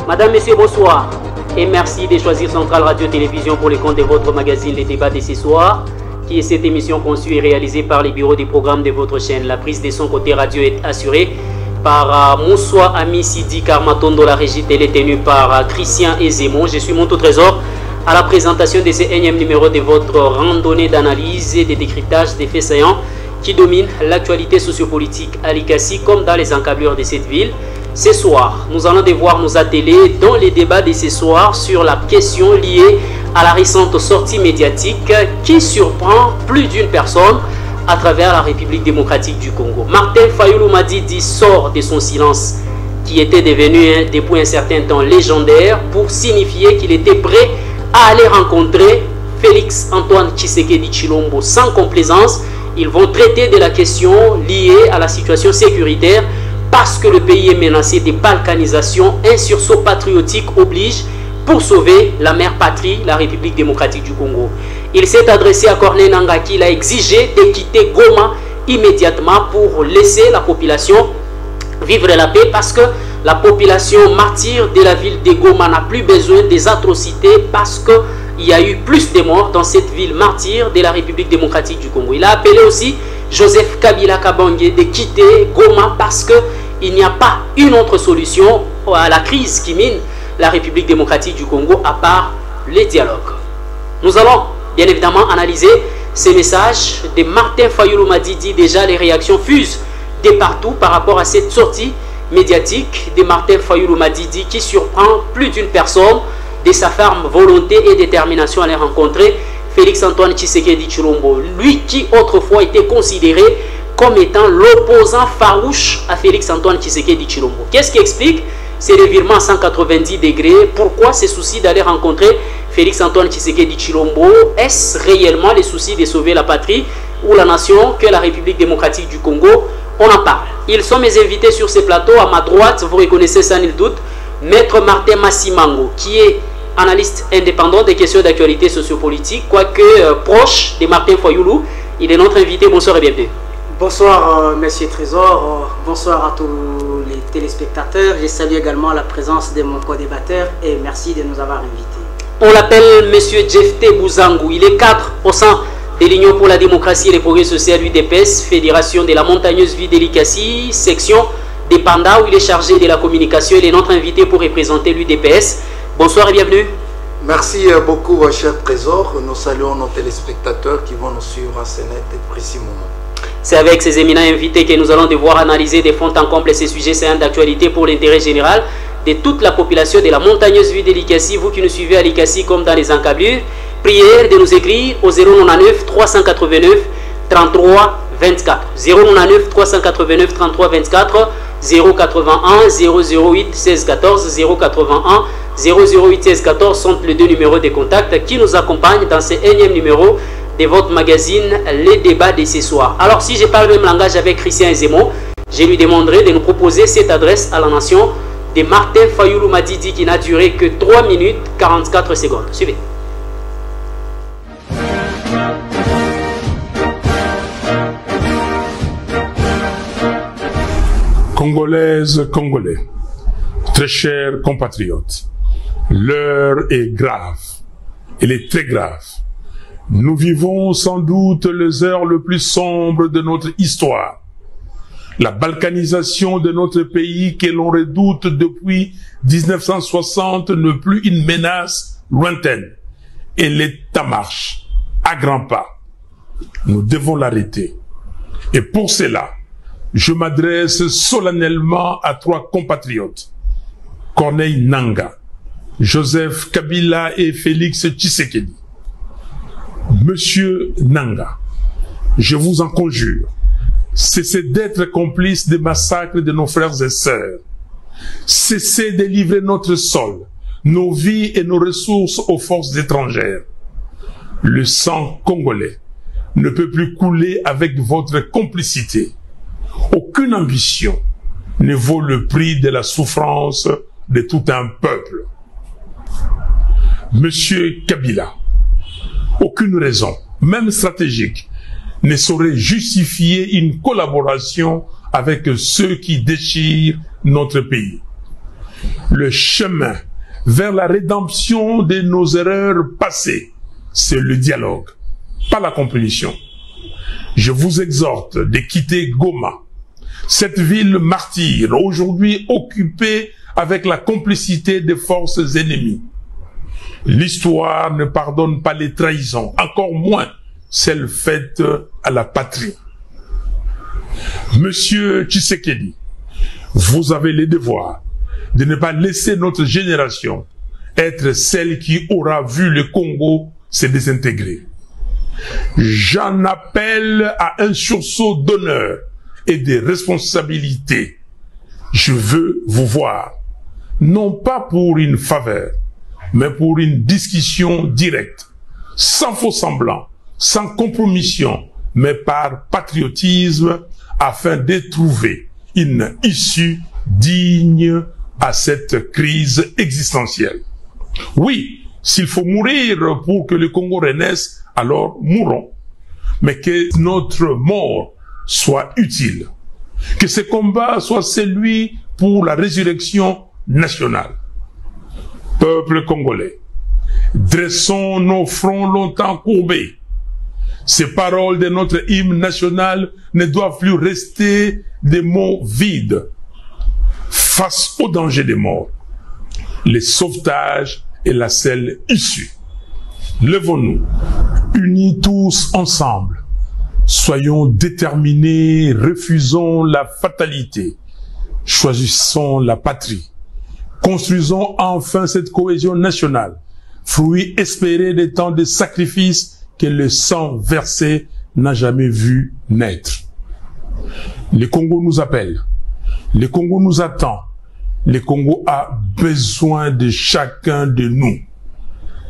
Madame, Messieurs, bonsoir et merci de choisir Centrale Radio-Télévision pour le compte de votre magazine Les Débats de ce soir, qui est cette émission conçue et réalisée par les bureaux des programmes de votre chaîne. La prise de son côté radio est assurée par Moussoua Ami Sidi Karmatondo, la régie télé tenue par Christian Ezemo. Je suis Monto Trésor à la présentation de ce énième numéro de votre randonnée d'analyse et de décryptage des faits saillants qui dominent l'actualité sociopolitique à Likasi comme dans les encablures de cette ville. Ce soir, nous allons devoir nous atteler dans les débats de ce soir sur la question liée à la récente sortie médiatique qui surprend plus d'une personne à travers la République démocratique du Congo. Martin Fayulu Madidi sort de son silence qui était devenu depuis un certain temps légendaire pour signifier qu'il était prêt à aller rencontrer Félix Antoine Tshisekedi Tshilombo sans complaisance. Ils vont traiter de la question liée à la situation sécuritaire parce que le pays est menacé de balkanisation. Un sursaut patriotique oblige pour sauver la mère patrie, la République démocratique du Congo. Il s'est adressé à Corneille Nangaa qui l'a exigé de quitter Goma immédiatement pour laisser la population vivre la paix parce que la population martyre de la ville de Goma n'a plus besoin des atrocités parce qu'il y a eu plus de morts dans cette ville martyre de la République démocratique du Congo. Il a appelé aussi Joseph Kabila Kabange de quitter Goma parce qu'il n'y a pas une autre solution à la crise qui mine la République démocratique du Congo à part les dialogues. Nous allons bien évidemment analyser ces messages de Martin Fayulu Madidi. Déjà les réactions fusent de partout par rapport à cette sortie médiatique de Martin Fayulu Madidi qui surprend plus d'une personne de sa ferme volonté et détermination à les rencontrer Félix Antoine Tshisekedi Tshilombo, lui qui autrefois était considéré comme étant l'opposant farouche à Félix Antoine Tshisekedi Tshilombo. Qu'est-ce qui explique ces revirements à 190 degrés? Pourquoi ces soucis d'aller rencontrer Félix Antoine Tshisekedi Tshilombo? Est-ce réellement les soucis de sauver la patrie ou la nation que la République démocratique du Congo? On en parle. Ils sont mes invités sur ces plateaux. À ma droite, vous reconnaissez sans nul doute, Maître Martin Massimango, qui est analyste indépendant des questions d'actualité sociopolitique, quoique proche de Martin Fayulu. Il est notre invité. Bonsoir et bienvenue. Bonsoir, Monsieur Trésor. Bonsoir à tous les téléspectateurs. Je salue également la présence de mon co-débatteur et merci de nous avoir invités. On l'appelle Monsieur Jefté Bouzangou. Il est cadre au sein de l'Union pour la démocratie et les progrès sociaux, l'UDPS, Fédération de la montagneuse ville de Likasi, section des Panda, où il est chargé de la communication. Il est notre invité pour représenter l'UDPS. Bonsoir et bienvenue. Merci beaucoup, cher Trésor. Nous saluons nos téléspectateurs qui vont nous suivre à ce net et précis moment. C'est avec ces éminents invités que nous allons devoir analyser de fond en comble ces sujets saillants d'actualité pour l'intérêt général de toute la population de la montagneuse ville de Likasi. Vous qui nous suivez à Likasi comme dans les encablures, prière de nous écrire au 099 389 33 24. 099 389 33 24, 081 008 16 14, 081 008 16 14 sont les deux numéros de contact qui nous accompagnent dans ce énième numéro de votre magazine Les Débats de ce soir. Alors si je parle le même langage avec Christian Ezemo, je lui demanderai de nous proposer cette adresse à la nation de Martin Fayulu Madidi qui n'a duré que 3 minutes 44 secondes. Suivez. Congolaises, Congolais, très chers compatriotes, l'heure est grave, elle est très grave. Nous vivons sans doute les heures les plus sombres de notre histoire. La balkanisation de notre pays que l'on redoute depuis 1960 n'est plus une menace lointaine. Elle est en marche, à grands pas. Nous devons l'arrêter. Et pour cela, je m'adresse solennellement à 3 compatriotes, Corneille Nangaa, Joseph Kabila et Félix Tshisekedi. Monsieur Nangaa, je vous en conjure, cessez d'être complice des massacres de nos frères et sœurs. Cessez de livrer notre sol, nos vies et nos ressources aux forces étrangères. Le sang congolais ne peut plus couler avec votre complicité. Aucune ambition ne vaut le prix de la souffrance de tout un peuple. Monsieur Kabila, aucune raison, même stratégique, ne saurait justifier une collaboration avec ceux qui déchirent notre pays. Le chemin vers la rédemption de nos erreurs passées, c'est le dialogue, pas la compétition. Je vous exhorte de quitter Goma, cette ville martyre, aujourd'hui occupée avec la complicité des forces ennemies. L'histoire ne pardonne pas les trahisons, encore moins celles faites à la patrie. Monsieur Tshisekedi, vous avez le devoir de ne pas laisser notre génération être celle qui aura vu le Congo se désintégrer. J'en appelle à un sursaut d'honneur et de responsabilité. Je veux vous voir, non pas pour une faveur, mais pour une discussion directe, sans faux semblant, sans compromission, mais par patriotisme, afin de trouver une issue digne à cette crise existentielle. Oui, s'il faut mourir pour que le Congo renaisse, alors mourons. Mais que notre mort soit utile. Que ce combat soit celui pour la résurrection nationale. Peuple congolais, dressons nos fronts longtemps courbés. Ces paroles de notre hymne national ne doivent plus rester des mots vides. Face au danger des morts, le sauvetage est la seule issue. Levons-nous, unis tous ensemble. Soyons déterminés, refusons la fatalité. Choisissons la patrie. Construisons enfin cette cohésion nationale, fruit espéré des temps de sacrifices que le sang versé n'a jamais vu naître. Le Congo nous appelle, le Congo nous attend, le Congo a besoin de chacun de nous.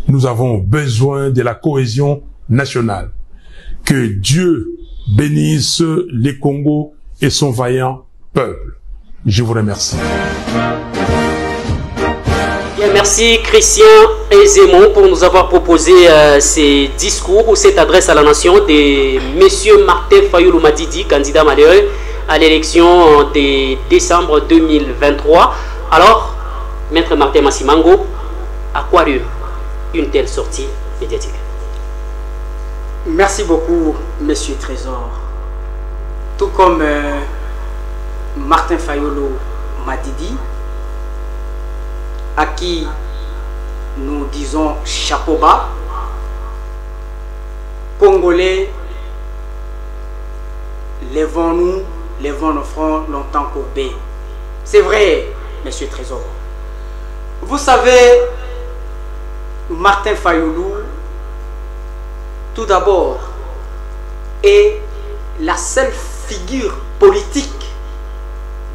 Nous avons besoin de la cohésion nationale. Que Dieu bénisse le Congo et son vaillant peuple. Je vous remercie. Bien, merci Christian Ezemon pour nous avoir proposé ces discours ou cette adresse à la nation de M. Martin Fayulu Madidi, candidat malheureux à l'élection de décembre 2023. Alors, Maître Martin Massimango, à quoi une telle sortie médiatique? Merci beaucoup, Monsieur Trésor. Tout comme Martin Fayulu Madidi, à qui nous disons chapeau bas, Congolais, levons-nous, levons nos fronts longtemps courbés. C'est vrai, Monsieur Trésor. Vous savez, Martin Fayulu, tout d'abord, est la seule figure politique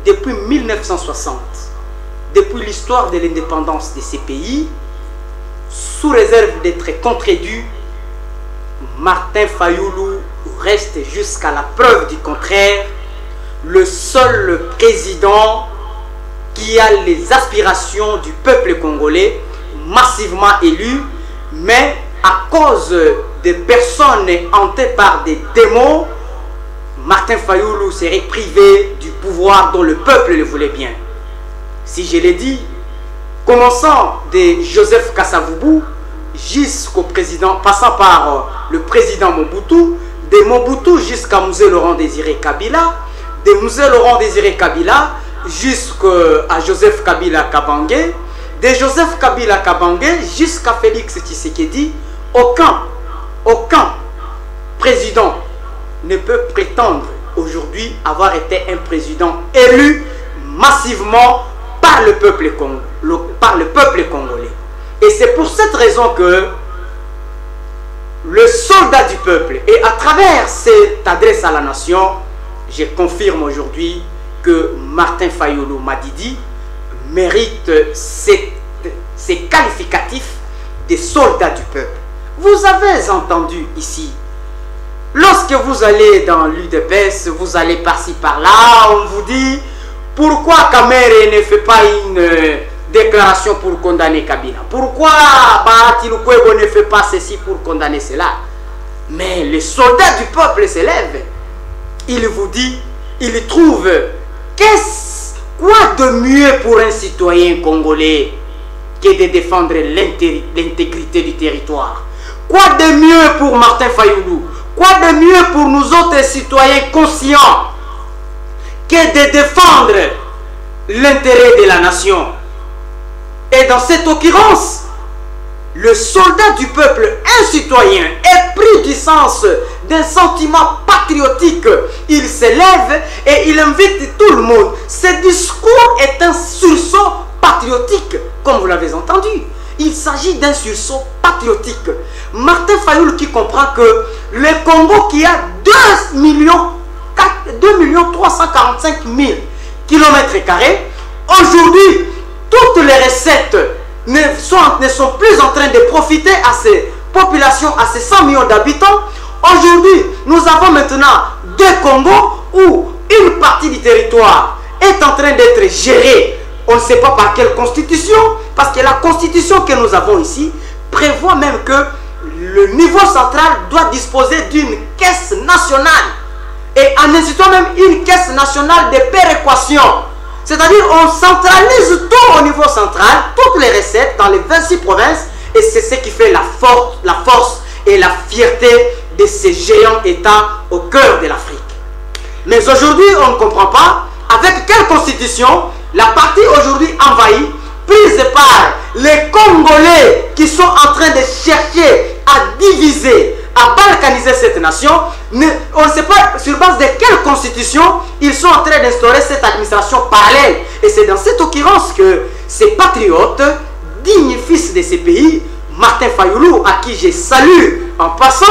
depuis 1960, depuis l'histoire de l'indépendance de ces pays, sous réserve d'être contredit, Martin Fayulu reste jusqu'à la preuve du contraire le seul président qui a les aspirations du peuple congolais massivement élu, mais à cause de personnes hantées par des démons, Martin Fayulu serait privé du pouvoir dont le peuple le voulait bien. Si je l'ai dit, commençant de Joseph Kasavubu jusqu'au président, passant par le président Mobutu, de Mobutu jusqu'à Mzee Laurent Désiré Kabila, de Mzee Laurent Désiré Kabila jusqu'à Joseph Kabila Kabange, de Joseph Kabila Kabange jusqu'à Félix Tshisekedi, aucun président ne peut prétendre aujourd'hui avoir été un président élu massivement par le peuple congolais. Et c'est pour cette raison que le soldat du peuple, et à travers cette adresse à la nation, je confirme aujourd'hui que Martin Fayulu Madidi mérite ces qualificatifs de soldat du peuple. Vous avez entendu ici, lorsque vous allez dans l'UDPS, vous allez par-ci par-là, on vous dit pourquoi Kamere ne fait pas une déclaration pour condamner Kabila, pourquoi Bahati Lukwebo ne fait pas ceci pour condamner cela. Mais les soldats du peuple s'élèvent. Il vous dit, il trouve, quoi de mieux pour un citoyen congolais que de défendre l'intégrité du territoire? Quoi de mieux pour Martin Fayoulou? Quoi de mieux pour nous autres citoyens conscients que de défendre l'intérêt de la nation? Et dans cette occurrence, le soldat du peuple, un citoyen, est pris du sens d'un sentiment patriotique. Il s'élève et il invite tout le monde. Ce discours est un sursaut patriotique, comme vous l'avez entendu. Il s'agit d'un sursaut patriotique. Martin Fayoulou qui comprend que le Congo qui a 2 345 000 km², aujourd'hui, toutes les recettes ne sont plus en train de profiter à ces populations, à ces 100 millions d'habitants. Aujourd'hui, nous avons maintenant 2 Congos où une partie du territoire est en train d'être gérée. On ne sait pas par quelle constitution, parce que la constitution que nous avons ici prévoit même que le niveau central doit disposer d'une caisse nationale. Et en instituant même une caisse nationale de péréquation. C'est-à-dire on centralise tout au niveau central, toutes les recettes dans les 26 provinces, et c'est ce qui fait la force et la fierté de ces géants États au cœur de l'Afrique. Mais aujourd'hui, on ne comprend pas avec quelle constitution la partie aujourd'hui envahie, prise par les Congolais qui sont en train de chercher à diviser, à balkaniser cette nation. On ne sait pas sur base de quelle constitution ils sont en train d'instaurer cette administration parallèle. Et c'est dans cette occurrence que ces patriotes, dignes fils de ces pays, Martin Fayoulou, à qui je salue en passant,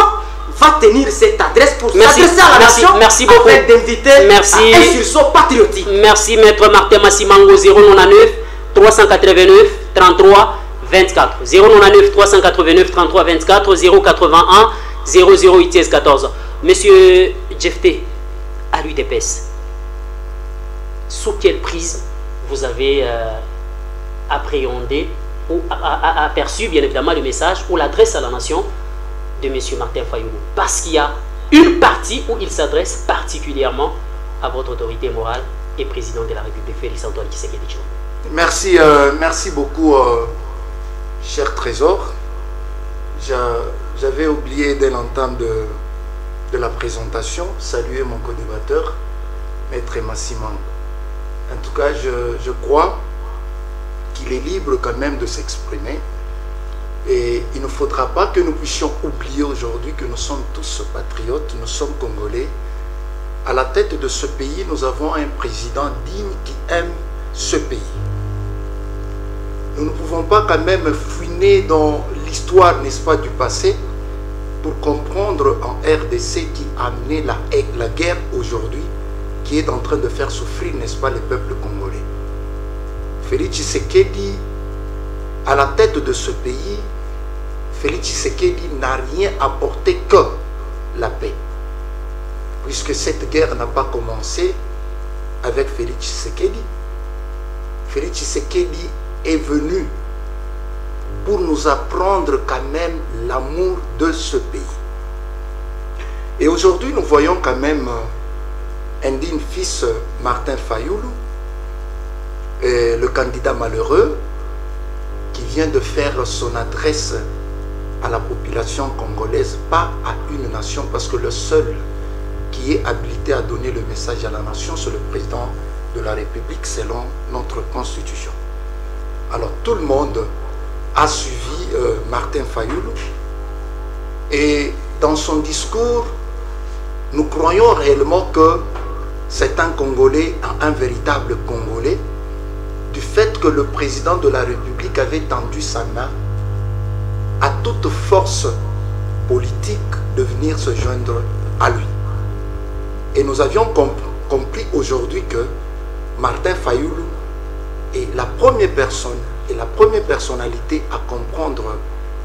va tenir cette adresse pour s'adresser à la nation afin d'inviter à un sursaut patriotique. Merci Maître Martin Massimango. 099 389 33 24 099 389 33 24 081 00 14. Monsieur Jefté, à l'UDPS, sous quelle prise vous avez appréhendé ou aperçu bien évidemment le message ou l'adresse à la nation de M. Martin Fayoulou? Parce qu'il y a une partie où il s'adresse particulièrement à votre autorité morale et président de la République, Félix Antoine Tshisekedi Tshilombo. Merci, merci beaucoup, cher Trésor. J'avais oublié dès l'entame de la présentation, saluer mon co-débatteur, Maître Massimango. En tout cas, je crois qu'il est libre quand même de s'exprimer. Et il ne faudra pas que nous puissions oublier aujourd'hui que nous sommes tous patriotes, nous sommes Congolais. À la tête de ce pays, nous avons un président digne qui aime ce pays. Nous ne pouvons pas quand même fouiner dans l'histoire, n'est-ce pas, du passé pour comprendre en RDC qui a amené la guerre aujourd'hui, qui est en train de faire souffrir, n'est-ce pas, les peuples congolais. Félix Tshisekedi, à la tête de ce pays, Félix Tshisekedi n'a rien apporté que la paix. Puisque cette guerre n'a pas commencé avec Félix Tshisekedi. Félix Tshisekedi est venu pour nous apprendre quand même l'amour de ce pays. Et aujourd'hui, nous voyons quand même un digne fils, Martin Fayoulou, le candidat malheureux, qui vient de faire son adresse à la population congolaise, pas à une nation, parce que le seul qui est habilité à donner le message à la nation, c'est le président de la République selon notre constitution. Alors tout le monde a suivi Martin Fayoulou, et dans son discours, nous croyons réellement que c'est un Congolais, un véritable Congolais, du fait que le président de la République avait tendu sa main à toute force politique de venir se joindre à lui. Et nous avions compris aujourd'hui que Martin Fayoulou est la première personne et la première personnalité à comprendre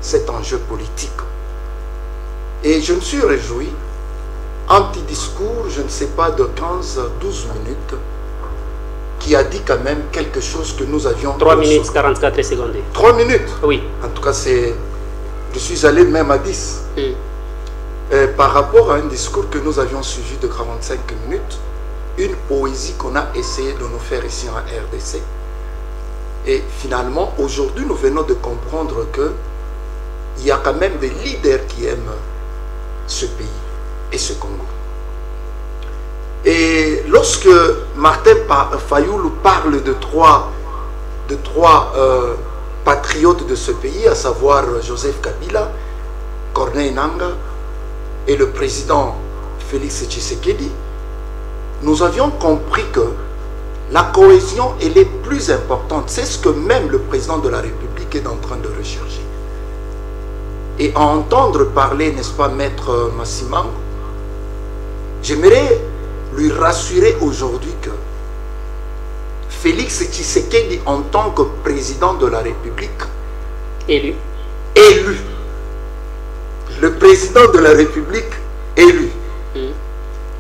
cet enjeu politique. Et je me suis réjoui, un petit discours, je ne sais pas, de 15-12 minutes, qui a dit quand même quelque chose que nous avions... 3 minutes 44 secondes. 3 minutes? Oui. En tout cas, je suis allé même à 10. par rapport à un discours que nous avions suivi de 45 minutes, une poésie qu'on a essayé de nous faire ici en RDC. Et finalement, aujourd'hui, nous venons de comprendre qu'il y a quand même des leaders qui aiment ce pays et ce Congo. Et lorsque Martin Fayoulou parle de trois patriotes de ce pays, à savoir Joseph Kabila, Corneille Nangaa et le président Félix Tshisekedi, nous avions compris que la cohésion elle est plus importante. C'est ce que même le président de la République est en train de rechercher. Et à entendre parler, n'est-ce pas, Maître Massimango, j'aimerais lui rassurer aujourd'hui que Félix Tshisekedi, en tant que président de la République, élu, le président de la République élu,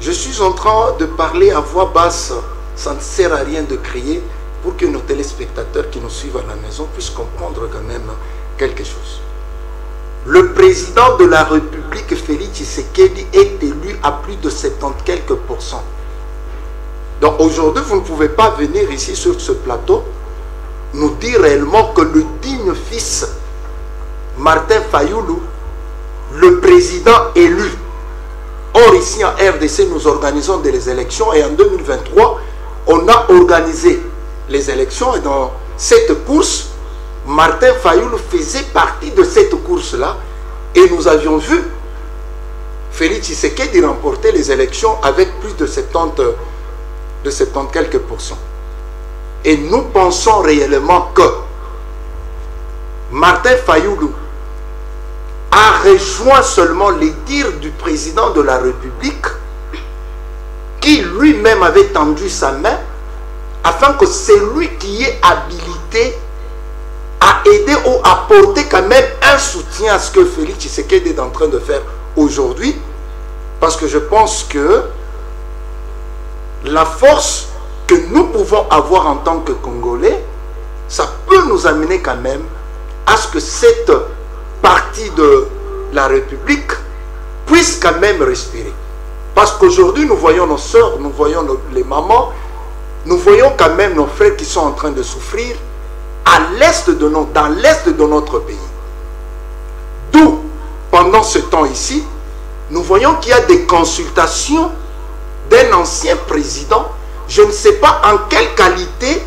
je suis en train de parler à voix basse, ça ne sert à rien de crier, pour que nos téléspectateurs qui nous suivent à la maison puissent comprendre quand même quelque chose. Le président de la République, Félix Tshisekedi, est élu à plus de 70 quelques %. Donc aujourd'hui, vous ne pouvez pas venir ici sur ce plateau nous dire réellement que le digne fils Martin Fayoulou, le président élu. Or ici en RDC, nous organisons des élections et en 2023, on a organisé les élections et dans cette course, Martin Fayoulou faisait partie de cette course-là et nous avions vu Félix Tshisekedi remporter les élections avec plus de 70 quelques %. Et nous pensons réellement que Martin Fayoulou a rejoint seulement les dires du président de la République qui lui-même avait tendu sa main afin que c'est lui qui est habilité à aider ou à porter quand même un soutien à ce que Félix Tshisekedi est en train de faire aujourd'hui, parce que je pense que la force que nous pouvons avoir en tant que Congolais, ça peut nous amener quand même à ce que cette partie de la République puisse quand même respirer. Parce qu'aujourd'hui, nous voyons nos soeurs, nous voyons les mamans, nous voyons quand même nos frères qui sont en train de souffrir à l'est dans l'est de notre pays. D'où, pendant ce temps ici, nous voyons qu'il y a des consultations d'un ancien président. Je ne sais pas en quelle qualité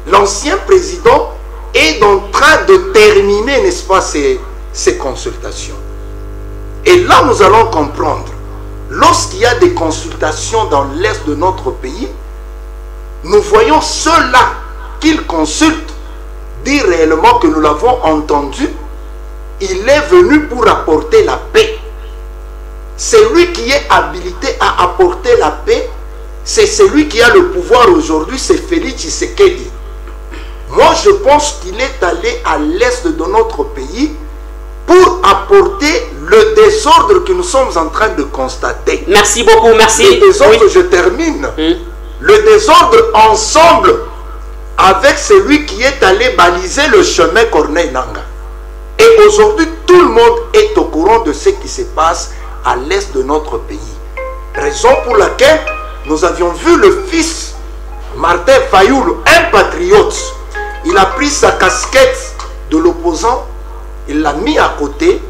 l'ancien président est en train de terminer, n'est-ce pas, ces consultations. Et là, nous allons comprendre, lorsqu'il y a des consultations dans l'est de notre pays, nous voyons ceux-là qu'ils consultent dire réellement que nous l'avons entendu, il est venu pour apporter la paix. C'est lui qui est habilité à apporter la paix, c'est celui qui a le pouvoir aujourd'hui, c'est Félix Tshisekedi. Moi, je pense qu'il est allé à l'est de notre pays pour apporter le désordre que nous sommes en train de constater. Merci beaucoup, merci. Le désordre, oui. Je termine. Le désordre ensemble avec celui qui est allé baliser le chemin Corneille Nangaa. Et aujourd'hui, tout le monde est au courant de ce qui se passe à l'est de notre pays. Raison pour laquelle nous avions vu le fils Martin Fayoulou, un patriote. Il a pris sa casquette de l'opposant, il l'a mis à côté,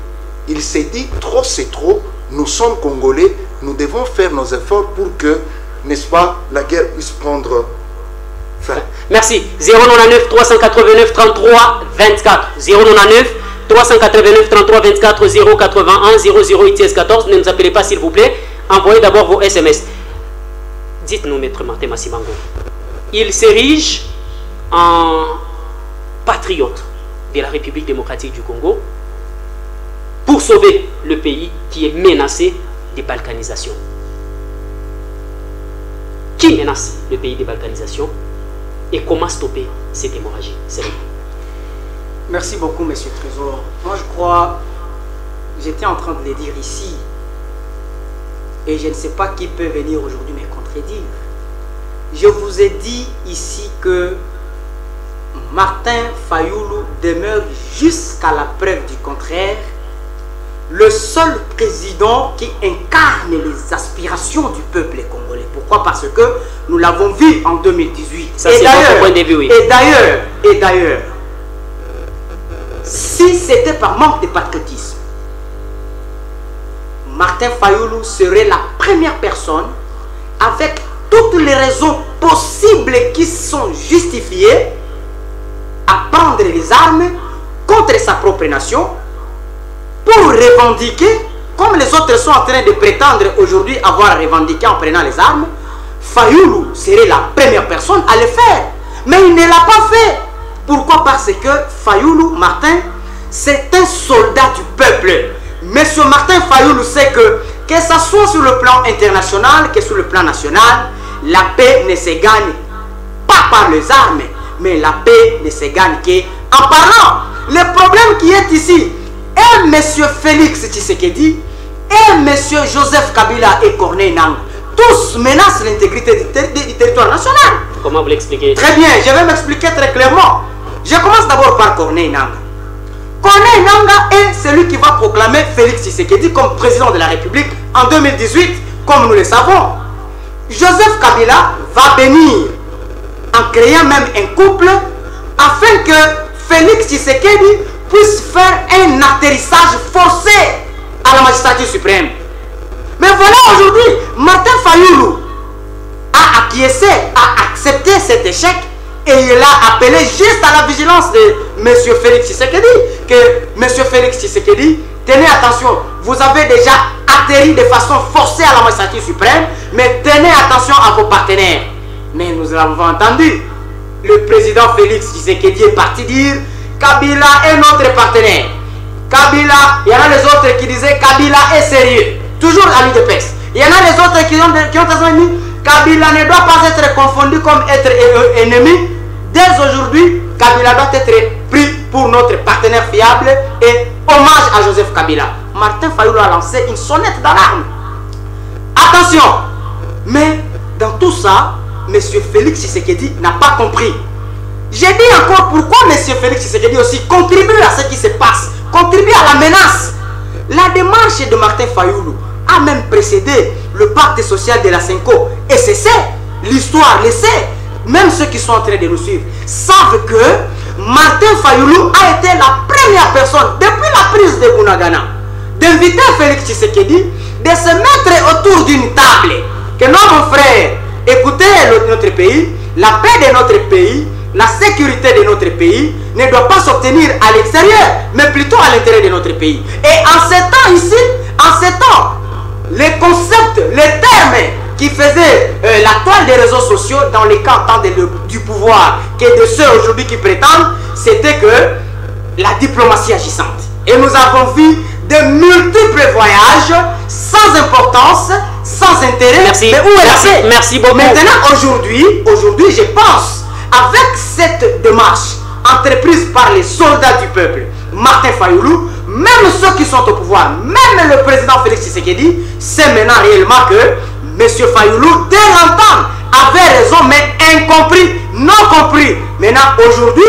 il s'est dit, trop c'est trop, nous sommes Congolais, nous devons faire nos efforts pour que, n'est-ce pas, la guerre puisse prendre fin. Merci. 099 389 33 24. 099 389 33 24 081 00 ITS 14. Ne nous appelez pas s'il vous plaît. Envoyez d'abord vos SMS. Dites-nous, Maître Martin Massimango. Il s'érige en patriote de la République démocratique du Congo pour sauver le pays qui est menacé de balkanisation. Qui menace le pays de balkanisation et comment stopper cette hémorragie? Merci beaucoup, Monsieur Trésor. Moi, je crois, j'étais en train de le dire ici, et je ne sais pas qui peut venir aujourd'hui me contredire. Je vous ai dit ici que Martin Fayoulou demeure jusqu'à la preuve du contraire le seul président qui incarne les aspirations du peuple congolais. Pourquoi? Parce que nous l'avons vu en 2018. Ça, c'est votre point de vue, oui. Et d'ailleurs, si c'était par manque de patriotisme, Martin Fayulu serait la première personne, avec toutes les raisons possibles qui sont justifiées, à prendre les armes contre sa propre nation pour revendiquer, comme les autres sont en train de prétendre aujourd'hui avoir revendiqué en prenant les armes. Fayulu serait la première personne à le faire, mais il ne l'a pas fait. Pourquoi? Parce que Fayulu, Martin, c'est un soldat du peuple. Monsieur Martin Fayulu sait que ce soit sur le plan international que sur le plan national, la paix ne se gagne pas par les armes, mais la paix ne se gagne qu'en parlant. Le problème qui est ici, et monsieur Félix Tshisekedi, et monsieur Joseph Kabila et Corneille Nangaa, tous menacent l'intégrité du territoire national. Comment vous l'expliquez? Très bien, je vais m'expliquer très clairement. Je commence d'abord par Corneille Nangaa. Corneille Nangaa est celui qui va proclamer Félix Tshisekedi comme président de la République en 2018, comme nous le savons. Joseph Kabila va bénir en créant même un couple afin que Félix Tshisekedi puisse faire un atterrissage forcé à la magistrature suprême. Mais voilà, aujourd'hui, Martin Fayulu a acquiescé, a accepté cet échec et il a appelé juste à la vigilance de M. Félix Tshisekedi que M. Félix Tshisekedi, tenez attention, vous avez déjà atterri de façon forcée à la magistrature suprême, mais tenez attention à vos partenaires. Mais nous l'avons entendu, le président Félix Tshisekedi est parti dire Kabila est notre partenaire. Kabila, il y en a les autres qui disaient Kabila est sérieux, toujours à l'UDPS. Il y en a les autres qui ont dit Kabila ne doit pas être confondu comme être ennemi. Dès aujourd'hui, Kabila doit être pris pour notre partenaire fiable et hommage à Joseph Kabila. Martin Fayulu a lancé une sonnette d'alarme. Attention, mais dans tout ça, M. Félix Tshisekedi n'a pas compris. J'ai dit encore pourquoi M. Félix Tshisekedi aussi contribue à ce qui se passe, contribue à la menace. La démarche de Martin Fayulu a même précédé le pacte social de la Senko. Et c'est ça, l'histoire le sait. Même ceux qui sont en train de nous suivre savent que Martin Fayulu a été la première personne, depuis la prise de Bunagana, d'inviter Félix Tshisekedi de se mettre autour d'une table. Que non, mon frère, écoutez notre pays, la paix de notre pays, la sécurité de notre pays ne doit pas s'obtenir à l'extérieur, mais plutôt à l'intérieur de notre pays. Et en ces temps ici, en ces temps, les concepts, les termes qui faisaient la toile des réseaux sociaux dans les camps du pouvoir, que de ceux aujourd'hui qui prétendent, c'était que la diplomatie agissante. Et nous avons vu de multiples voyages sans importance, sans intérêt. Merci. Mais où est la paix? Merci beaucoup. Maintenant, aujourd'hui, je pense, avec cette démarche entreprise par les soldats du peuple, Martin Fayulu, même ceux qui sont au pouvoir, même le président Félix Tshisekedi, c'est maintenant réellement que M. Fayulu, dès longtemps, avait raison, mais incompris, non compris. Maintenant, aujourd'hui,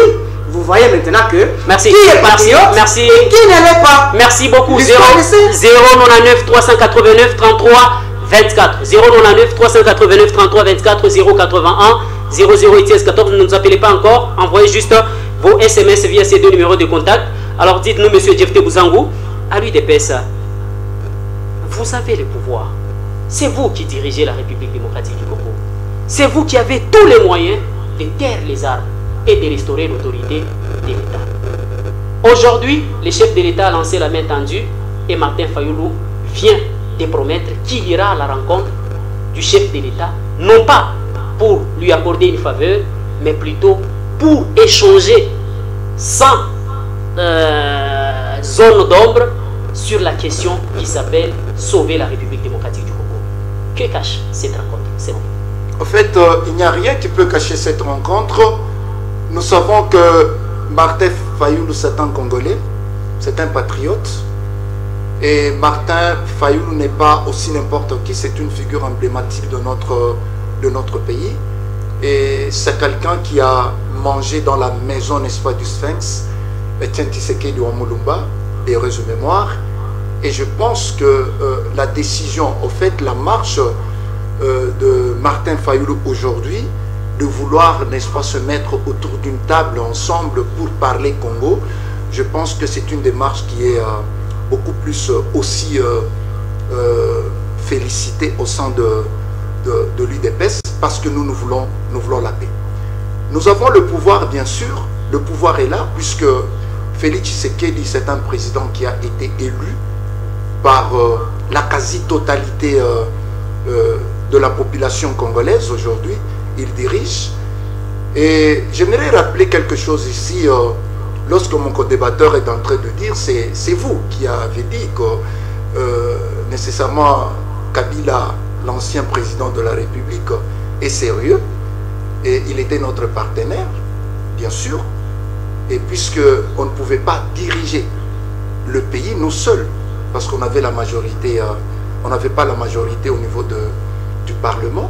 vous voyez maintenant que merci. Qui est patriote merci. Et qui ne l'est pas. Merci beaucoup. 099 389 33 24. 099 389 33 24 081 00 14. Ne nous appelez pas encore. Envoyez juste vos SMS via ces deux numéros de contact. Alors dites-nous, M. Djefté Bouzangou, à l'UDPS, vous avez le pouvoir. C'est vous qui dirigez la République démocratique du Congo. C'est vous qui avez tous les moyens de taire les armes et de restaurer l'autorité de l'État. Aujourd'hui, le chef de l'État a lancé la main tendue et Martin Fayulu vient de promettre qu'il ira à la rencontre du chef de l'État, non pas pour lui accorder une faveur, mais plutôt pour échanger sans zone d'ombre sur la question qui s'appelle sauver la République démocratique du Congo. Que cache cette rencontre? C'est bon. En fait, il n'y a rien qui peut cacher cette rencontre. Nous savons que Martin Fayulu, c'est un Congolais, c'est un patriote. Et Martin Fayulu n'est pas aussi n'importe qui, c'est une figure emblématique de notre pays. Et c'est quelqu'un qui a mangé dans la maison, n'est-ce pas, du Sphinx, Etienne Tshisekedi de Wamulumba, heureuse mémoire. Et je pense que la décision, au fait, la marche de Martin Fayulu aujourd'hui, de vouloir, n'est-ce pas, se mettre autour d'une table ensemble pour parler Congo, je pense que c'est une démarche qui est beaucoup plus aussi félicitée au sein de l'UDPS, parce que nous voulons la paix. Nous avons le pouvoir, bien sûr, le pouvoir est là, puisque Félix Tshisekedi, c'est un président qui a été élu par la quasi-totalité de la population congolaise aujourd'hui. Il dirige. Et j'aimerais rappeler quelque chose ici, lorsque mon co-débatteur est en train de dire, c'est vous qui avez dit que nécessairement Kabila, l'ancien président de la République, est sérieux, et il était notre partenaire, bien sûr, et puisqu'on ne pouvait pas diriger le pays nous seuls, parce qu'on avait la majorité, on n'avait pas la majorité au niveau du Parlement,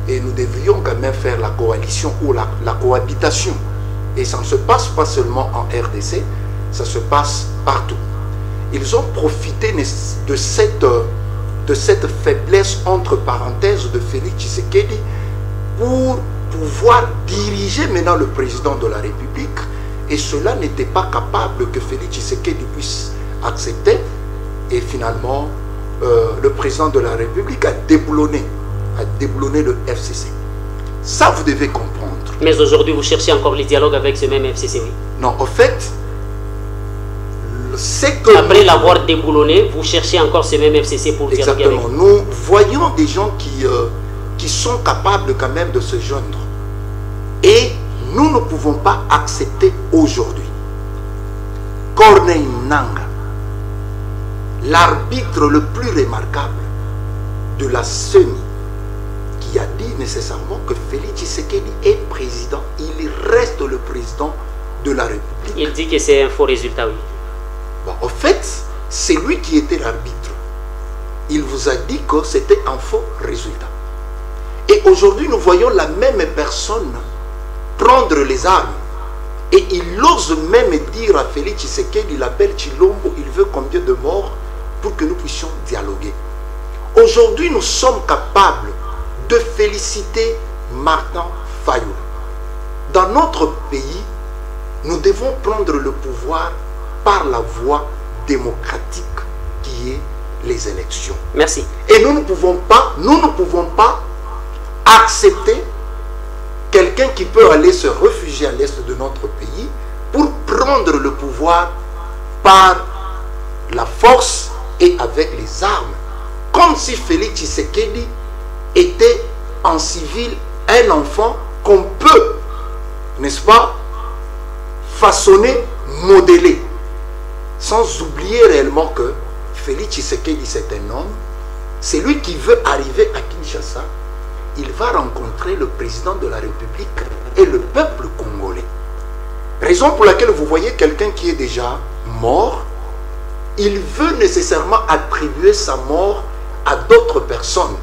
et nous devrions quand même faire la coalition ou la cohabitation. Et ça ne se passe pas seulement en RDC, ça se passe partout. Ils ont profité de cette faiblesse, entre parenthèses, de Félix Tshisekedi pour pouvoir diriger maintenant le président de la République. Et cela n'était pas capable que Félix Tshisekedi puisse accepter. Et finalement, le président de la République a déboulonné le FCC. Ça, vous devez comprendre. Mais aujourd'hui, vous cherchez encore les dialogues avec ce même FCC, oui? Non, en fait, c'est que... Après l'avoir déboulonné, vous cherchez encore ce même FCC pour dialoguer avec? Exactement. Nous voyons des gens qui sont capables quand même de se joindre. Et nous ne pouvons pas accepter aujourd'hui Corneille Nangaa, l'arbitre le plus remarquable de la CENI, qui a dit nécessairement que Félix Tshisekedi est président, il reste le président de la République. Il dit que c'est un faux résultat, oui. Bon, en fait, c'est lui qui était l'arbitre. Il vous a dit que c'était un faux résultat. Et aujourd'hui, nous voyons la même personne prendre les armes. Et il ose même dire à Félix Tshisekedi, il appelle Chilombo, il veut combien de morts pour que nous puissions dialoguer. Aujourd'hui, nous sommes capables de féliciter Martin Fayulu. Dans notre pays, nous devons prendre le pouvoir par la voie démocratique qui est les élections. Merci. Et nous ne pouvons pas accepter quelqu'un qui peut aller se réfugier à l'est de notre pays pour prendre le pouvoir par la force et avec les armes. Comme si Félix Tshisekedi était en civil un enfant qu'on peut, n'est-ce pas, façonner, modeler. Sans oublier réellement que Félix Tshisekedi, c'est un homme, c'est lui qui veut arriver à Kinshasa. Il va rencontrer le président de la République et le peuple congolais. Raison pour laquelle vous voyez quelqu'un qui est déjà mort, il veut nécessairement attribuer sa mort à d'autres personnes.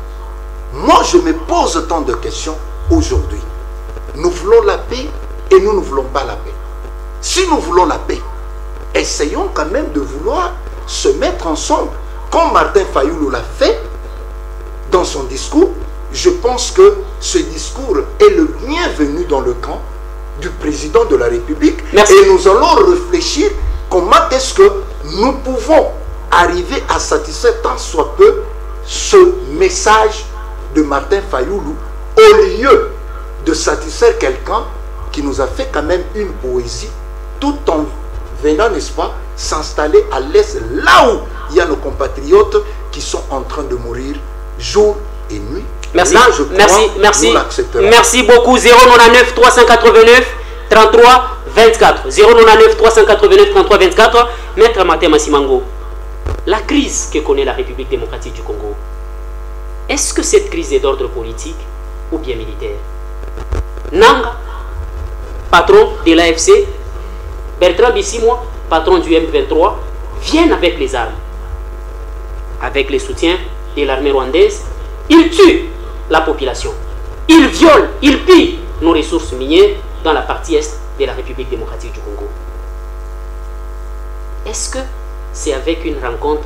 Moi, je me pose tant de questions aujourd'hui. Nous voulons la paix et nous ne voulons pas la paix. Si nous voulons la paix, essayons quand même de vouloir se mettre ensemble. Comme Martin Fayulu l'a fait dans son discours, je pense que ce discours est le bienvenu dans le camp du président de la République. Merci. Et nous allons réfléchir comment est-ce que nous pouvons arriver à satisfaire tant soit peu ce message de Martin Fayulu au lieu de satisfaire quelqu'un qui nous a fait quand même une poésie tout en venant, n'est-ce pas, s'installer à l'est, là où il y a nos compatriotes qui sont en train de mourir jour et nuit. Merci, là, je crois, merci, nous l'accepterons. merci beaucoup. 099 389 33 24. 099 389 33 24. Maître Martin Massimango, la crise que connaît la République démocratique du Congo, est-ce que cette crise est d'ordre politique ou bien militaire? Nangaa, patron de l'AFC, Bertrand Bisimwa, patron du M23, viennent avec les armes. Avec le soutien de l'armée rwandaise, ils tuent la population. Ils violent, ils pillent nos ressources minières dans la partie est de la République démocratique du Congo. Est-ce que c'est avec une rencontre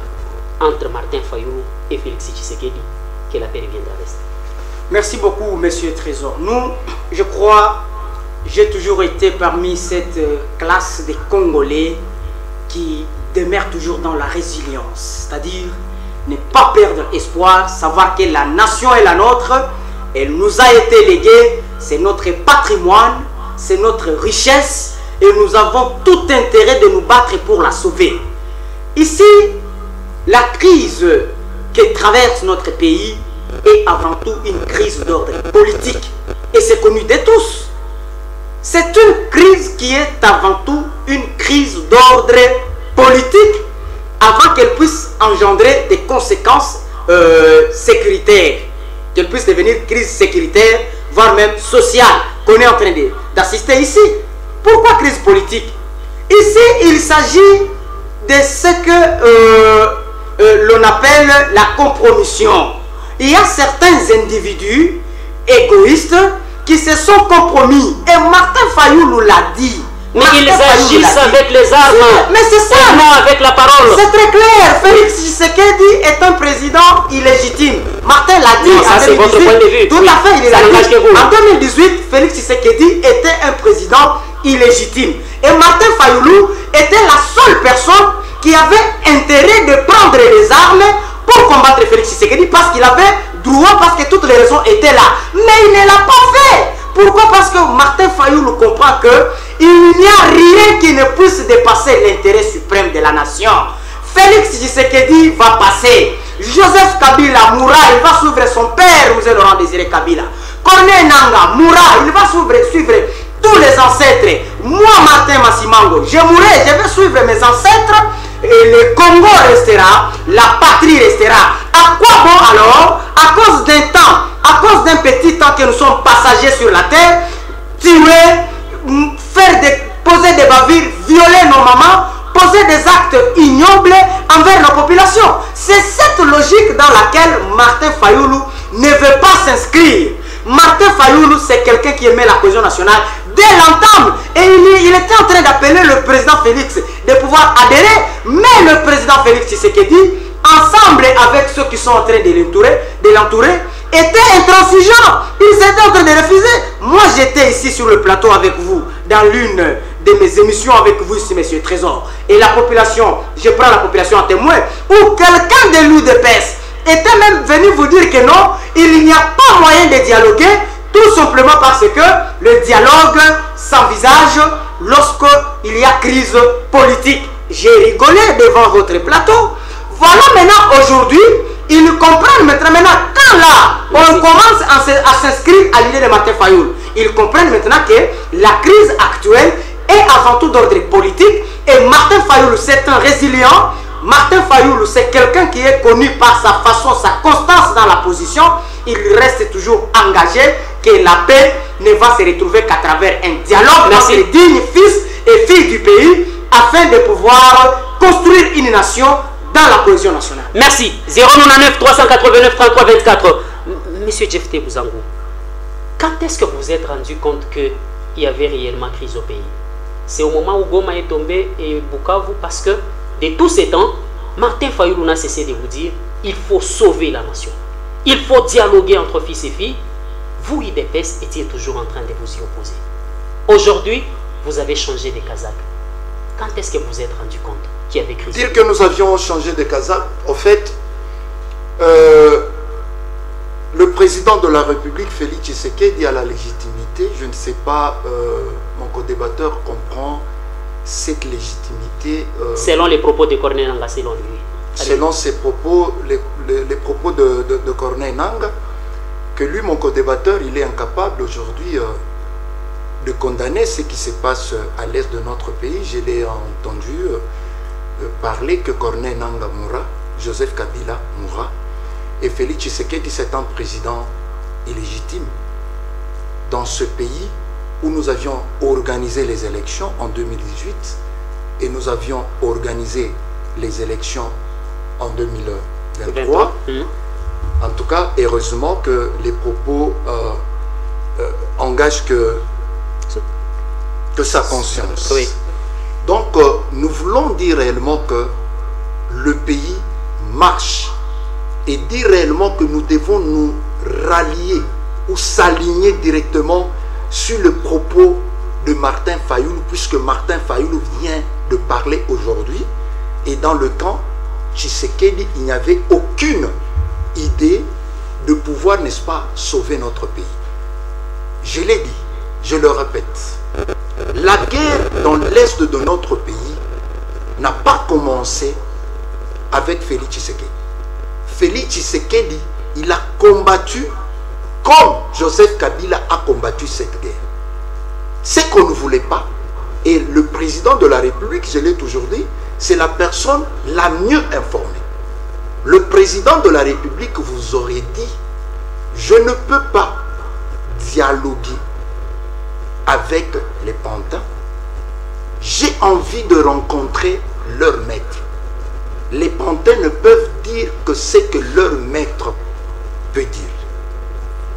entre Martin Fayulu et Félix Tshisekedi que la paix reviendra rester. Merci beaucoup, Monsieur Trésor. Nous, je crois, j'ai toujours été parmi cette classe des Congolais qui demeurent toujours dans la résilience, c'est-à-dire ne pas perdre espoir, savoir que la nation est la nôtre, elle nous a été léguée, c'est notre patrimoine, c'est notre richesse, et nous avons tout intérêt de nous battre pour la sauver. Ici, la crise que traverse notre pays est avant tout une crise d'ordre politique. Et c'est connu de tous. C'est une crise qui est avant tout une crise d'ordre politique avant qu'elle puisse engendrer des conséquences sécuritaires, qu'elle puisse devenir crise sécuritaire, voire même sociale, qu'on est en train d'assister ici. Pourquoi crise politique? Ici, il s'agit de ce que l'on appelle la compromission. Il y a certains individus égoïstes qui se sont compromis. Et Martin Fayulu l'a dit. Mais ils agissent avec les armes. Mais c'est ça. Non, avec la parole. C'est très clair. Félix Tshisekedi est un président illégitime. Martin l'a dit. Ça, c'est votre point de vue. Tout à fait, il l'a dit. Vous. En 2018, Félix Tshisekedi était un président illégitime. Et Martin Fayulu était la seule personne qui avait intérêt de prendre les armes pour combattre Félix Tshisekedi parce qu'il avait droit, parce que toutes les raisons étaient là. Mais il ne l'a pas fait. Pourquoi? Parce que Martin Fayulu comprend qu'il n'y a rien qui ne puisse dépasser l'intérêt suprême de la nation. Félix Tshisekedi va passer. Joseph Kabila mourra, il va suivre son père, M. Laurent Désiré Kabila. Corneille Nangaa mourra, il va suivre tous les ancêtres. Moi, Martin Massimango, je mourrai, je vais suivre mes ancêtres. Et le Congo restera, la patrie restera. À quoi bon alors? À cause d'un temps, à cause d'un petit temps que nous sommes passagers sur la terre, tuer, poser des bavures, violer nos mamans, poser des actes ignobles envers nos populations. C'est cette logique dans laquelle Martin Fayulu ne veut pas s'inscrire. Martin Fayulu, c'est quelqu'un qui aimait la cohésion nationale dès l'entame. Et il était en train d'appeler le président Félix de pouvoir adhérer. Mais le président Félix Tshisekedi, ensemble avec ceux qui sont en train de l'entourer, était intransigeant. Ils étaient en train de refuser. Moi, j'étais ici sur le plateau avec vous, dans l'une de mes émissions avec vous ici, Monsieur Trésor. Et la population, je prends la population en témoin, où quelqu'un de l'UDPS était même venu vous dire que non, il n'y a pas moyen de dialoguer, tout simplement parce que le dialogue s'envisage lorsqu'il y a crise politique. J'ai rigolé devant votre plateau. Voilà maintenant aujourd'hui, ils comprennent maintenant quand là, on commence à s'inscrire à l'idée de Martin Fayulu. Ils comprennent maintenant que la crise actuelle est avant tout d'ordre politique et Martin Fayulu c'est un résilient. Martin Fayulu c'est quelqu'un qui est connu par sa façon, sa constance dans la position. Il reste toujours engagé que la paix ne va se retrouver qu'à travers un dialogue entre les dignes fils et filles du pays afin de pouvoir construire une nation dans la cohésion nationale. Merci. 099 389 33 24. Monsieur Jephté Buzangou, quand est-ce que vous vous êtes rendu compte qu'il y avait réellement crise au pays? C'est au moment où Goma est tombé et Bukavu, parce que de tous ces temps, Martin Fayulu n'a cessé de vous dire il faut sauver la nation. Il faut dialoguer entre fils et filles. Vous, IDPS, étiez toujours en train de vous y opposer. Aujourd'hui, vous avez changé de Kazakh. Quand est-ce que vous vous êtes rendu compte qu'il y avait crise? Dire que nous avions changé de Kazakh, en fait, le président de la République, Félix Tshisekedi, a la légitimité. Je ne sais pas, mon co-débatteur comprend cette légitimité. Selon les propos de Corneille Nangaa, selon lui. Selon ses propos, les propos de Corneille Nangaa, que lui, mon co-débatteur, il est incapable aujourd'hui de condamner ce qui se passe à l'est de notre pays. Je l'ai entendu parler que Corneille Nangaa mourra, Joseph Kabila mourra, et Félix Tshisekedi c'est un président illégitime dans ce pays où nous avions organisé les élections en 2018 et nous avions organisé les élections en 2023. En tout cas, heureusement que les propos engagent que sa conscience. Oui. Donc, nous voulons dire réellement que le pays marche et dit réellement que nous devons nous rallier ou s'aligner directement sur le propos de Martin Fayulu, puisque Martin Fayulu vient de parler aujourd'hui, et dans le temps, Tshisekedi, il n'y avait aucune idée de pouvoir, n'est-ce pas, sauver notre pays. Je l'ai dit, je le répète, la guerre dans l'est de notre pays n'a pas commencé avec Félix Tshisekedi. Félix Tshisekedi, il a combattu comme Joseph Kabila a combattu cette guerre. Ce qu'on ne voulait pas, et le président de la République, je l'ai toujours dit, c'est la personne la mieux informée. Le président de la République vous aurait dit, je ne peux pas dialoguer avec les pantins. J'ai envie de rencontrer leur maître. Les pantins ne peuvent dire que ce que leur maître peut dire.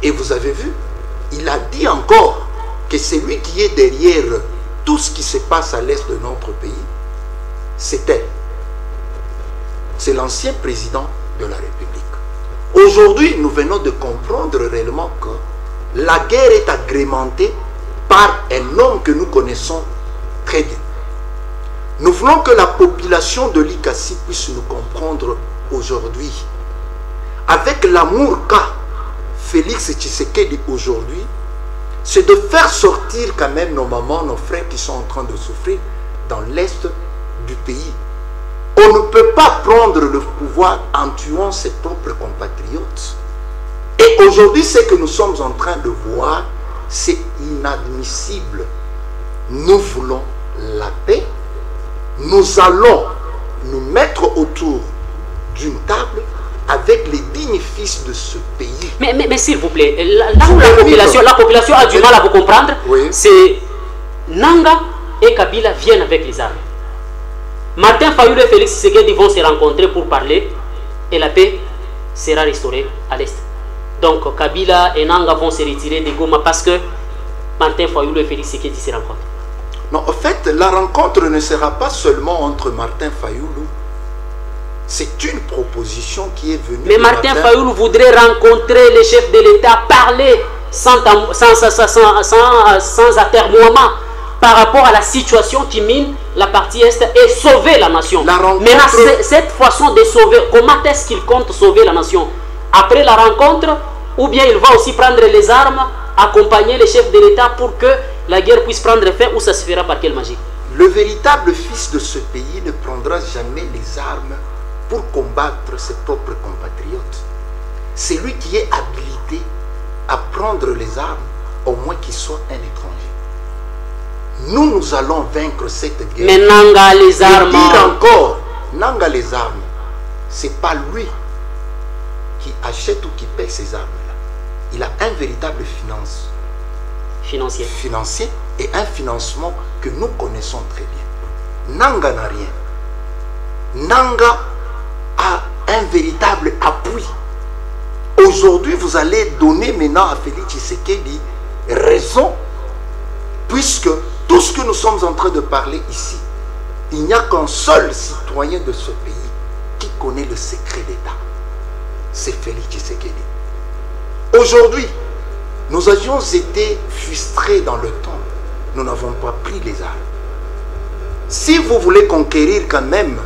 Et vous avez vu, il a dit encore que celui qui est derrière tout ce qui se passe à l'est de notre pays, c'est elle. C'est l'ancien président de la République. Aujourd'hui, nous venons de comprendre réellement que la guerre est agrémentée par un homme que nous connaissons très bien. Nous voulons que la population de l'Ikassi puisse nous comprendre aujourd'hui. Avec l'amour qu'a Félix Tshisekedi aujourd'hui, c'est de faire sortir quand même nos mamans, nos frères qui sont en train de souffrir dans l'est du pays. On ne peut pas prendre le pouvoir en tuant ses propres compatriotes. Et aujourd'hui, ce que nous sommes en train de voir, c'est inadmissible. Nous voulons la paix. Nous allons nous mettre autour d'une table avec les dignes fils de ce pays. Mais s'il vous plaît, là où la population a du mal à vous comprendre, oui, c'est Nanga et Kabila viennent avec les armes. Martin Fayulu et Félix Tshisekedi vont se rencontrer pour parler et la paix sera restaurée à l'est. Donc Kabila et Nanga vont se retirer de Goma parce que Martin Fayulu et Félix Tshisekedi se rencontrent. Non, en fait, la rencontre ne sera pas seulement entre Martin Fayulu. C'est une proposition qui est venue. Mais Martin Fayulu voudrait rencontrer les chefs de l'État, parler sans atermoiement par rapport à la situation qui mine la partie Est et sauver la nation. Maintenant, cette façon de sauver, comment est-ce qu'il compte sauver la nation? Après la rencontre, ou bien il va aussi prendre les armes, accompagner les chefs de l'État pour que la guerre puisse prendre fin, ou ça se fera par quelle magie? Le véritable fils de ce pays ne prendra jamais les armes pour combattre ses propres compatriotes. C'est lui qui est habilité à prendre les armes, au moins qu'il soit un étranger. Nous allons vaincre cette guerre. Mais Nanga les armes. Et dire encore, Nanga les armes, c'est pas lui qui achète ou qui paie ces armes-là. Il a un véritable financier et un financement que nous connaissons très bien. Nanga n'a rien. Nanga a un véritable appui. Aujourd'hui, vous allez donner maintenant à Félix Tshisekedi raison, puisque tout ce que nous sommes en train de parler ici, il n'y a qu'un seul citoyen de ce pays qui connaît le secret d'État. C'est Félix Tshisekedi. Aujourd'hui, nous avions été frustrés dans le temps. Nous n'avons pas pris les armes. Si vous voulez conquérir quand même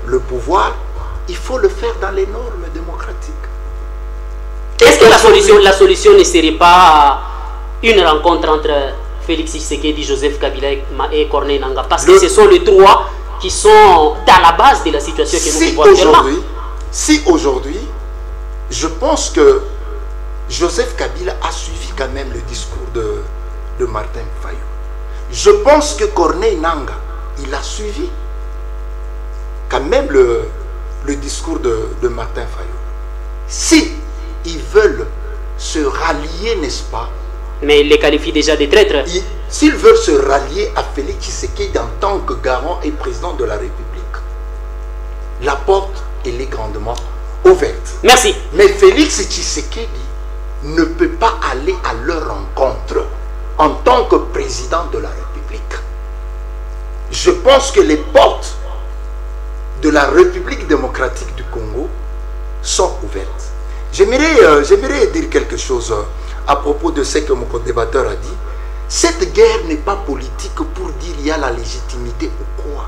le pouvoir, il faut le faire dans les normes démocratiques. Est-ce que la solution ne serait pas une rencontre entre Félix Tshisekedi, Joseph Kabila et Corneille Nangaa? Parce que ce sont les trois qui sont à la base de la situation que nous vivons actuellement. Si aujourd'hui, je pense que Joseph Kabila a suivi quand même le discours de Martin Fayulu. Je pense que Corneille Nangaa, il a suivi quand même le discours de Martin Fayulu. Si ils veulent se rallier, n'est-ce pas? Mais il les qualifie déjà de traîtres. S'ils veulent se rallier à Félix Tshisekedi en tant que garant et président de la République, la porte, elle est grandement ouverte. Merci. Mais Félix Tshisekedi ne peut pas aller à leur rencontre en tant que président de la République. Je pense que les portes de la République démocratique du Congo sont ouvertes. J'aimerais dire quelque chose à propos de ce que mon co-débatteur a dit. Cette guerre n'est pas politique pour dire il y a la légitimité ou quoi.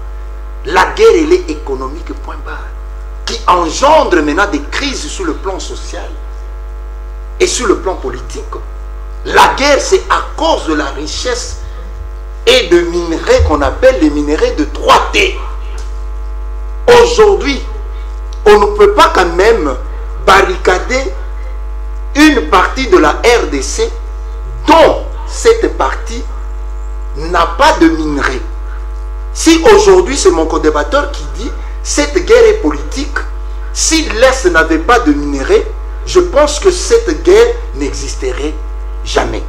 La guerre, elle est économique, point barre, qui engendre maintenant des crises sur le plan social et sur le plan politique. La guerre, c'est à cause de la richesse et de minerais qu'on appelle les minerais de 3T. Aujourd'hui, on ne peut pas quand même barricader une partie de la RDC dont cette partie n'a pas de minerais. Si aujourd'hui c'est mon co-débatteur qui dit cette guerre est politique, si l'Est n'avait pas de minerais, je pense que cette guerre n'existerait jamais.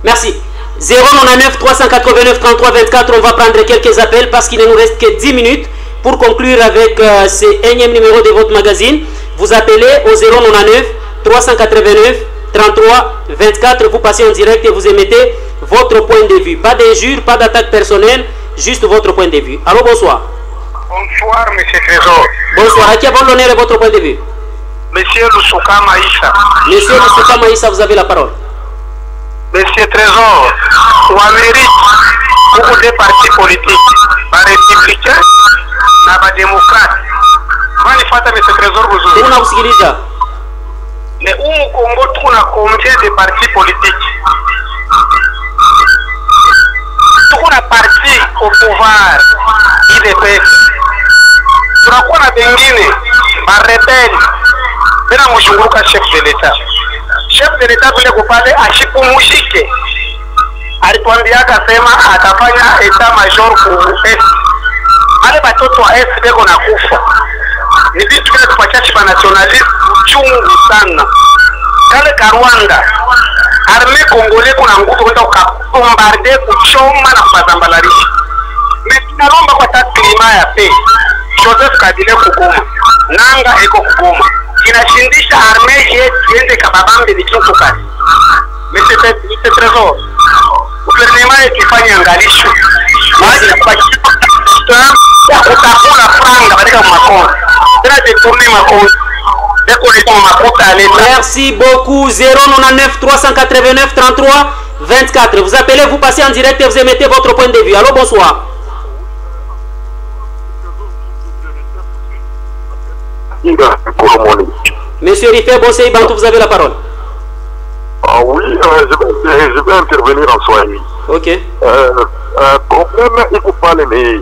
Merci. 099 389 33 24, on va prendre quelques appels parce qu'il ne nous reste que 10 minutes pour conclure avec ce énième numéro de votre magazine. Vous appelez au 099 389 33 24, vous passez en direct et vous émettez votre point de vue. Pas d'injures, pas d'attaque personnelle, juste votre point de vue. Allô, bonsoir. Bonsoir, monsieur Trésor. Bonsoir, à qui a l'honneur votre point de vue? Monsieur Lusouka Maïssa. Monsieur Lusouka Maïssa, vous avez la parole. Monsieur Trésor, on mérite beaucoup de partis politiques, pas républicains, pas démocrates. Monsieur Trésor, vous mais où au Congo, on a combien de partis politiques? Tout on a parti au pouvoir, IDPS. Tout on a Bengine, ma rebelle, mais on a chef de l'État. Chef de l'État voulait vous parler à Chipumushike. Alituambia akasema atafanya état-major pour Est. Wale watoto wa Est beko na kufa. Ni vitu vile tupachachi pa nationaliste chungu sana. Kale ka Rwanda, armée congolais kuna nguvu kwenda kubombarder, kuchoma na kuzambalarisha. Mais tunalomba kwa ta klima ya paix. Joseph Kabila kugoma. Nanga eko kugoma. Inashindisha armée yetu iende kababambe vikintu kazi. Monsieur Trésor, gouvernement yetu ifanye angalisho. Maji kwa kutakula franga katika makonde. Tena détourner makonde. Merci beaucoup. 099 389 33 24. Vous appelez, vous passez en direct et vous émettez votre point de vue. Allô, bonsoir. Monsieur Rifé Bossé Bantou, vous avez la parole. Ah oui, je vais intervenir en Swahili. Ok. Problème, il faut parler, mais